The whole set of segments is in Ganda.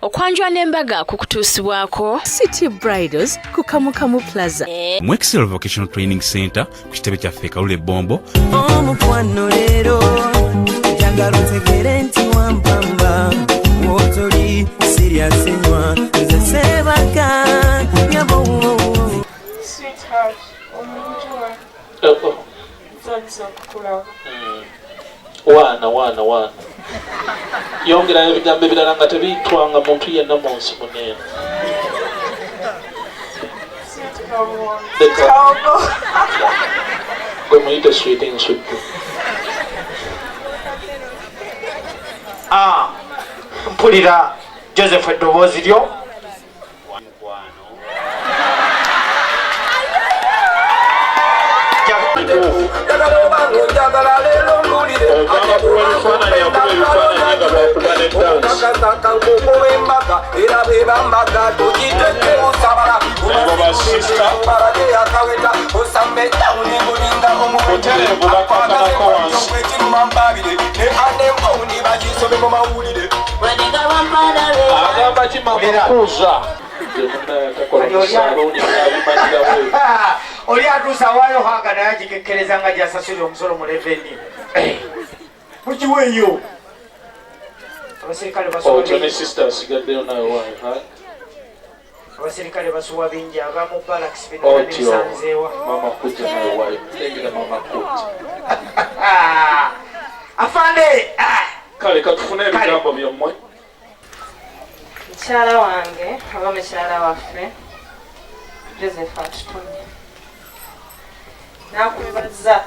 okwanjwa n'embaga kukutuusibwako City Bridals ku Kamukamu Plaza. Mu Excel Vocational Training Center ku kitebe kyaffe Kalule Bombo. Omukwano leero njagala otegere nti wampamba wotoli serious nnyo nze seebaka nyabo. Sweetheart, omunjua nzalisa kukula wana yongerayo ebigambo ebirala nga tebiyitwanga muntu yenna mu nsi muneeno. Gwe muyite sweeting nsuddu. Mpulira Joseph eddoboozi lyo. Oli atuusa waayo hanga naye agikekkereza nga gy'asasulira omusolo mu revenue. Mukiweeyo abasirikale basuwa bingi abamu balaks binasanzeewa afande. Kale katufune ebigambo byammwe. mukyala wange oba mukyala waffe Joseph atutumye nakwebaza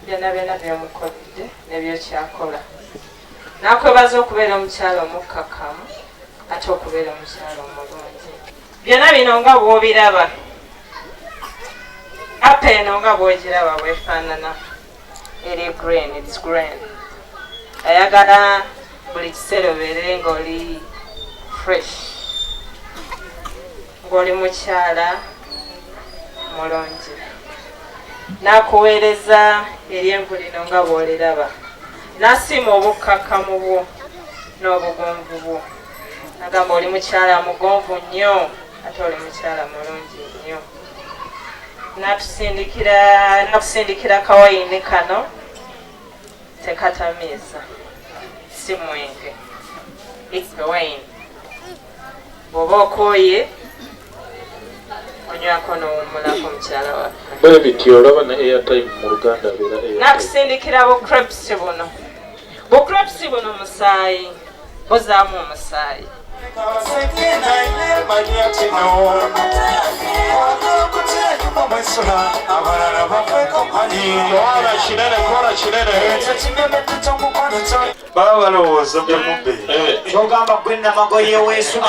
byonna byemukoledde nebyokyakola. Nakwebaza okubeera omukyala omukkakkamu ate okubeera omukyala omulungi. Byonna bino nga bw'obiraba apa eno nga bw'ogiraba bwefaanana eri green, it's green. Ayagala buli kiseera obeere ng'oli fresh, ng'oli mukyala mulungi. Nakuweereza eri envu lino nga bw'oliraba. Nasiima obukkakkamu bwo n'obugonvu bwo. Nagamba oli mukyala mugonvu nnyo ate oli mukyala mulungi nnyo. Nakusindikira kawayini kano tekatamiiza, si mwenge, it's the wine. Bw'oba okooye onywako n'owummulako mukyala waffe. Bwe bityo olaba ne airtime mu Luganda beera airtime. Nakusindikira bukrepsi buno. Bukrepsi buno musaayi, buzaamu omusaayi. Baba balowooza mubbe kyogamba gwe namagoye weesula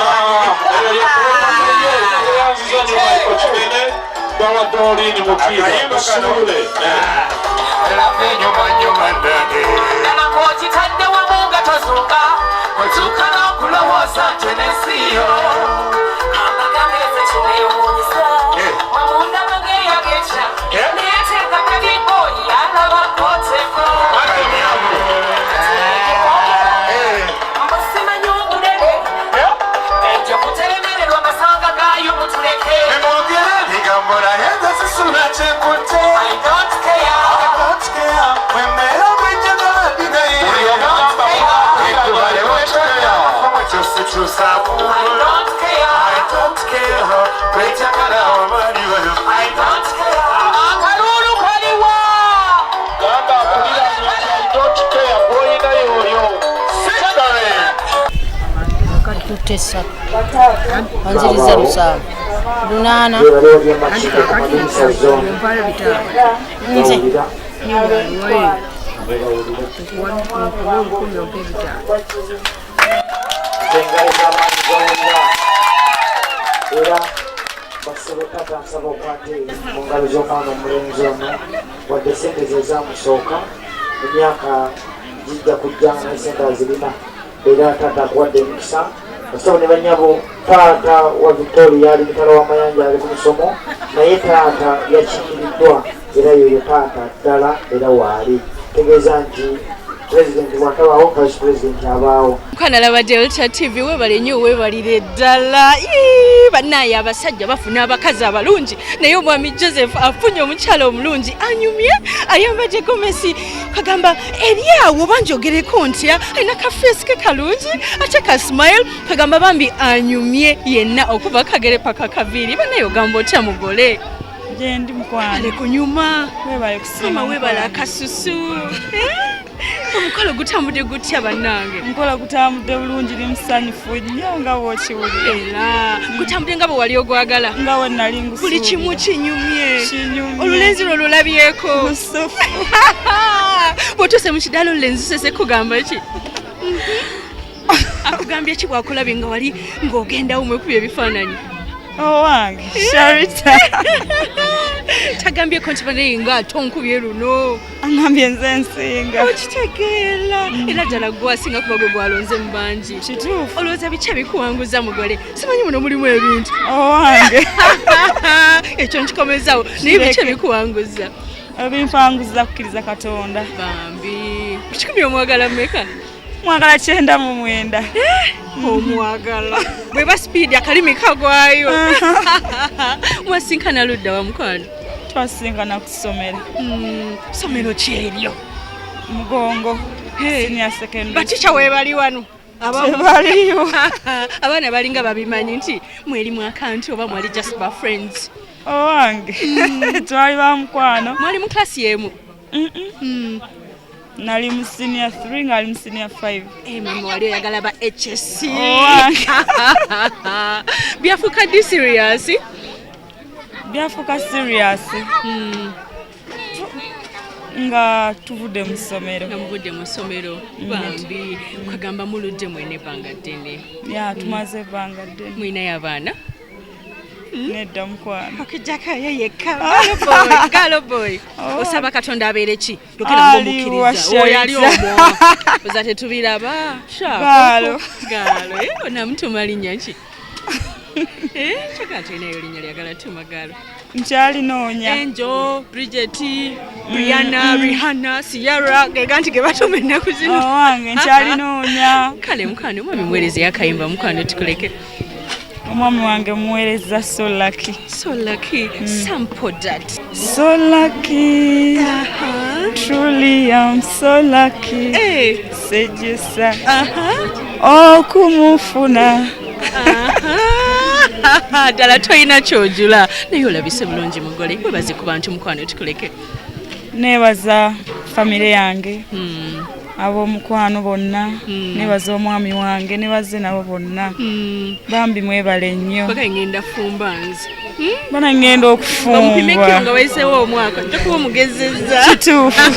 Kitadde wamu nga tozuuka otuuka n'okulowooza tenesiyo amagambo kinewuunyisa wamunda mageya getya neeteeka kabiboyi alaba kooteko mbasimanyi obulebe ekyo kuteremererwa amasanga gaayo mutuleke emwogere bigambo naye nze sisula kyekutte I don't care wembeera bwejjagala binaye Akalulu kaliwa! Gamba akulira I don't care bw'olinayo oyo. Tutesa anziriza lusaala lunaana nze era basoboka tansaba okwate mu ngalo z'omwana omulenzi ono wadde sente ze zamusooka emyaka gijja kujjanga naye sente azirina era taata akuwadde emikisa basawo ne banyabo taata wa Victoria ali mutala w'amayanja ali ku musomo naye taata yakiriddwa era yoyo taata ddala era waali tegeeza nti president bw'atabaawo vice president abaawo. Mukwana laba Delta TV webale nnyo webalire ddala. Bannaye abasajja bafuna abakazi abalungi naye omwami Joseph afunye omukyala omulungi anyumye ayambadde gomesi kagamba eryawo banjogereko ntya alina kafeesi ke kalungi ate ka smile kagamba bambi anyumye yenna okuva kagere paka kaviiri bannaye ogamba otya mugole Jendi mukwana ale kunyuma webale kusima webale akasusu omukolo gutambudde gutya bannange nkola gutambudde bulungi limusanyufu nnyo nga bw'okiwulira era gutambudde nga bwe wali ogwagala nga we nali ngusuubira buli kimu kinyumye olulenzi lwo lulabyeko bw'otuuse mu kidaala olulenzi sese kugamba ki akugambye ki bwakulabye nga wali ng'ogendawo mwekuba ebifaananyi owange Sharita tagambyeko nti banaye nga ate onkubye luno angambye nze nsinga okitegeera era ddala gwasinga kuba gwe gwalonze mu bangi kituufu olowooza biki ebikuwanguza mugole simanyi muno mulimu ebintu owange ekyo nkikomezawo naye biki ebikuwanguza ebimpanguza kukkiriza Katonda bambi kikumi omwagala mmeka mwagala 99 omwagala bweba speed akalimi kagwayo mwasinkana ludda wa mukwano twasinkana ku ssomero ssomero kyeryo Mugongo senior secondary baticha webali wano abaliyo abaana balinga babimanyi nti mweri mu account oba mwali just by friends owange twali ba mukwano mwali mu class yemu nali mu senior 3 ngali mu senior 5 mama wali oyagala ba HSC owange byafuka di serious byafuka serious nga tuvudde mu ssomero namuvudde mu ssomero bambi kagamba muludde mwene banga ddene ya tumaze banga ddene mwinayo abaana nedda mukwano okujjako ye yekka galo boy osaba Katonda abeere ki yogera ng'omukkiriza oyo ali omwo oza tetubiraba galo onamutuma linnya ki kyagala tulinayo linnya lyagala tuma galo nkyalinoonya Angel, Bridget, Brianna, Rihanna, Sierra gega nti ge batuma ennaku zino owange nkyalinoonya kale mukwano omwami muweereze yakayimba mukwano tukuleke omwami wange muweereza so lucky sample that so lucky truly I'm so lucky sejjusa okumufuna ddala toyina kyojula naye olabise bulungi mugole webaze ku bantu mukwano tukuleke neebaza famire yange ab'omukwano bonna nebaza omwami wange nebaze nabo bonna bambi mwebale nnyo ngenda fumbanzi bana ngenda okufumbwa nga wayiseewo omwaka tokuba omugezezza kituufu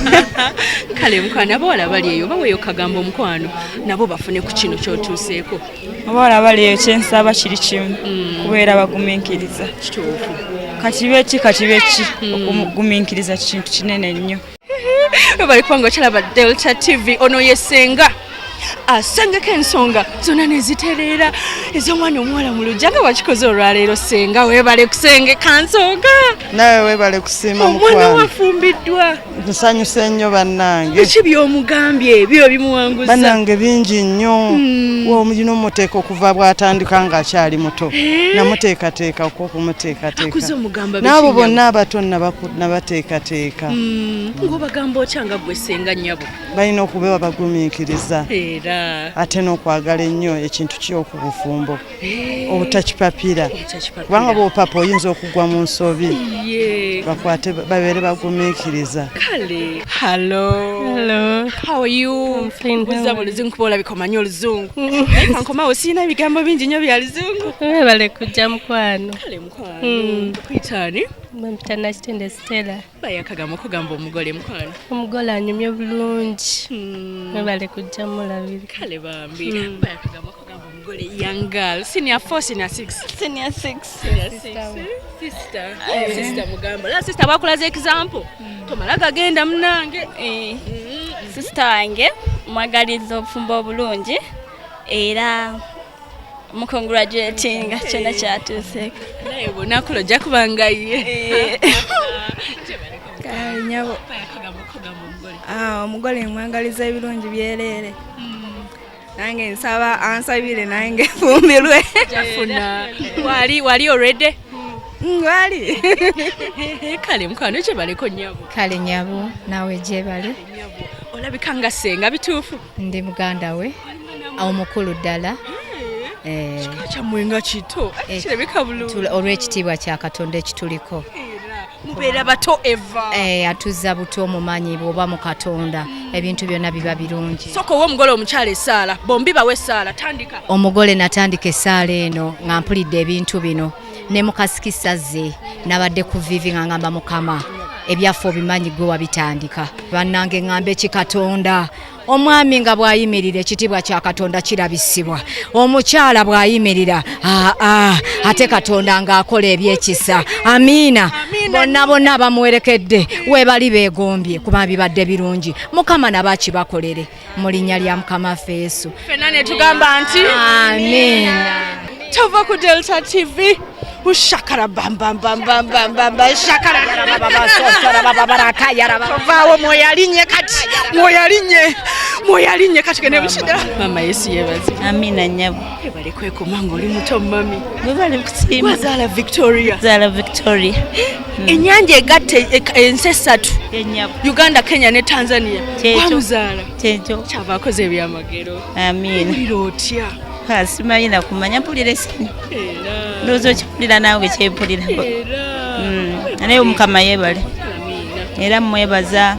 kale mukwano abawala bali eyo baweeyo kagamba omukwano nabo bafune ku kino kyotuuseeko abawala bali eyo kyensaba kiri kimu kubeera bagumiikiriza kituufu katibe ki okugumiikiriza kintu kinene nnyo bali kubanga okyalaba Delta TV ono yesenga asangako ensonga zonna nezitereera ez'omwana omuwala mu lujja nga wakikoze olwaleero senga weebale kusengeka nsonga nawe weebale kusiima omwana wafumbiddwa nsanyuse nnyo bannange biki by'omugambye ebyo bimuwanguza bannange bingi nnyo womulina omuteeka okuva bw'atandika ng'akyali muto namuteekateeka okumuteekateeka n'abo bonna abato nabateekateeka ng'obagamba okyanga gwe senga nnyabo balina okubewa bagumiikiriza ate n'okwagala ennyo ekintu ky'okubufumbo obutakipapira kubanga bw'opapa oyinza okugwa mu nsobi bakwate babeere bagumiikiriza kale hello how are you buza oluzungu kuba olabika omanyi oluzungu kankomawo sirina ebigambo bingi nnyo bya luzungu webale kujja mukwano kale mukwano kwitaani bampita Kitende Stella bayakagamba okugamba omugole mukwano omugole anyumye bulungi webale kujja mulabire kale bambi bayakagamba okugamba omugole young girl senior 4 senior 6 sister mugamba la sister bakulaze example tomala gagenda munange sister wange mwagaliza obufumbo obulungi era mukongratulatinga kyonna kyatuuseeko naye bonakulo ojja kubanga ye nyabo omugole mwangaliza ebirungi byerere nange nsaba ansabire nange fumbirwe jafuna wali already wali kale mukwano kye baleko nnyabo kale nyabo nawe gye bali olabika nga senga bituufu ndi muganda we omukulu ddala kyamwenga kito kirabika bulungi olw'ekitiibwa kya Katonda ekituliko mubeera bato eva atuzza buto omumanyi bw'oba mu Katonda ebintu byonna biba birungi soko w'omugole omukyala essaala bombi bawe essaala tandika omugole natandika essaala eno nga mpulidde ebintu bino ne mukasikisa ze nabadde ku vivi nga ngamba mukama ebyaffe obimanyi gwe wabitandika bannange ŋŋambe kikatonda omwami nga bw'ayimirira ekitiibwa kya Katonda kirabisibwa omukyala bw'ayimirira ate Katonda ng'akola ebyekisa amiina bonna abamuwerekedde webali beegombye kuba bibadde birungi mukama nabakibakolere mu linnya lya mukama ffe Yesu ffenna ne tugamba nti amiina tova ku Delta TV ushakara bam bam bam bam bam bam bam shakara vaawo mwoyalinye kati kene bishida mama Yesu yebaze amina nyabo bali kwekoma ng'oli muto mami bali kusiima wazala Victoria ennyanja egatte ensi essatu enyabo Uganda Kenya ne Tanzania wamuzaala kyekyo kyava akoze ebyamagero amina ulira otya simanyi na kumanya mpulira essanyu ndowooza okipulira naawe kyempulira naye omukama yeebale era mmwebaza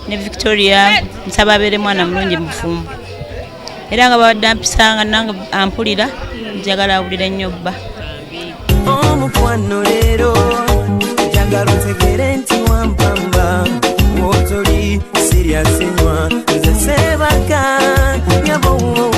ne Victoria nsaba abeere mwana mulungi mufumbo era nga babadde ampisanga nange ampulira njagala awulire nnyo bba omukwano leero njagala otegere nti wampamba wotoli siryasenywa nze seebaka nyabo